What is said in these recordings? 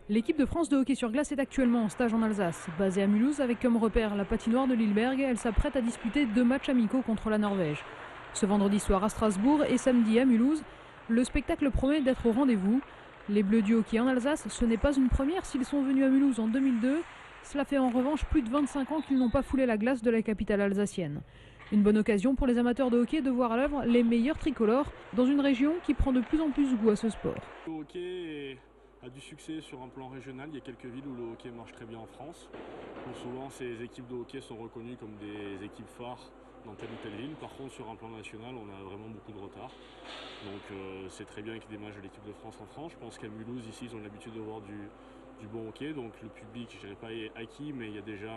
L'équipe de France de hockey sur glace est actuellement en stage en Alsace. Basée à Mulhouse avec comme repère la patinoire de Lilleberg, elle s'apprête à disputer 2 matchs amicaux contre la Norvège. Ce vendredi soir à Strasbourg et samedi à Mulhouse, le spectacle promet d'être au rendez-vous. Les Bleus du hockey en Alsace, ce n'est pas une première s'ils sont venus à Mulhouse en 2002. Cela fait en revanche plus de 25 ans qu'ils n'ont pas foulé la glace de la capitale alsacienne. Une bonne occasion pour les amateurs de hockey de voir à l'œuvre les meilleurs tricolores dans une région qui prend de plus en plus goût à ce sport. Le hockey a du succès sur un plan régional. Il y a quelques villes où le hockey marche très bien en France. Donc souvent, ces équipes de hockey sont reconnues comme des équipes phares dans telle ou telle ville. Par contre, sur un plan national, on a vraiment beaucoup de retard. Donc c'est très bien qu'il y ait des matchs de l'équipe de France en France. Je pense qu'à Mulhouse, ici, ils ont l'habitude de voir du bon hockey. Donc le public, je dirais pas est acquis, mais il y a déjà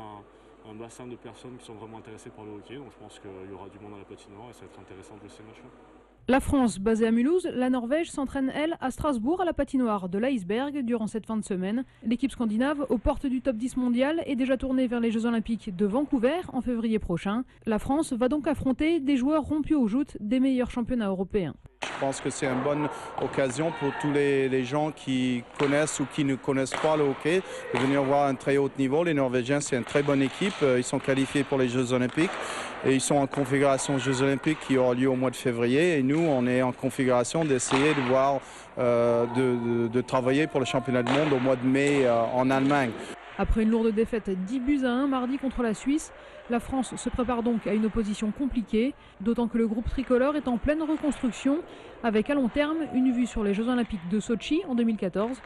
un bassin de personnes qui sont vraiment intéressées par le hockey. Donc je pense qu'il y aura du monde à la patinoire et ça va être intéressant de jouer ces matchs-là. La France, basée à Mulhouse, la Norvège s'entraîne, elle, à Strasbourg, à la patinoire de l'Iceberg, durant cette fin de semaine. L'équipe scandinave, aux portes du top 10 mondial, est déjà tournée vers les Jeux Olympiques de Vancouver en février prochain. La France va donc affronter des joueurs rompus aux joutes des meilleurs championnats européens. Je pense que c'est une bonne occasion pour tous les gens qui connaissent ou qui ne connaissent pas le hockey de venir voir un très haut niveau. Les Norvégiens, c'est une très bonne équipe. Ils sont qualifiés pour les Jeux Olympiques et ils sont en configuration Jeux Olympiques qui aura lieu au mois de février. Et nous, on est en configuration d'essayer de voir, de travailler pour le championnat du monde au mois de mai en Allemagne. Après une lourde défaite 10-1 mardi contre la Suisse, la France se prépare donc à une opposition compliquée, d'autant que le groupe tricolore est en pleine reconstruction, avec à long terme une vue sur les Jeux Olympiques de Sochi en 2014.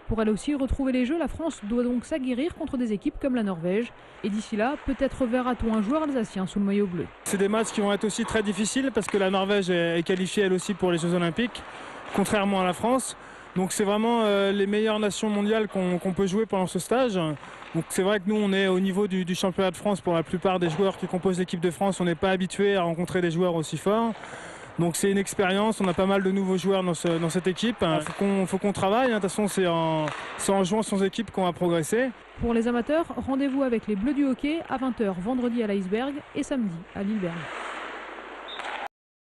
Pour elle aussi retrouver les Jeux, la France doit donc s'aguerrir contre des équipes comme la Norvège. Et d'ici là, peut-être verra-t-on un joueur alsacien sous le maillot bleu. C'est des matchs qui vont être aussi très difficiles parce que la Norvège est qualifiée elle aussi pour les Jeux Olympiques, contrairement à la France. Donc c'est vraiment les meilleures nations mondiales qu'on peut jouer pendant ce stage. Donc c'est vrai que nous on est au niveau du championnat de France pour la plupart des joueurs qui composent l'équipe de France. On n'est pas habitué à rencontrer des joueurs aussi forts. Donc c'est une expérience, on a pas mal de nouveaux joueurs dans cette équipe. Il faut qu'on travaille, de toute façon c'est en jouant sans équipe qu'on va progresser. Pour les amateurs, rendez-vous avec les Bleus du hockey à 20h vendredi à l'Iceberg et samedi à Lilleberg.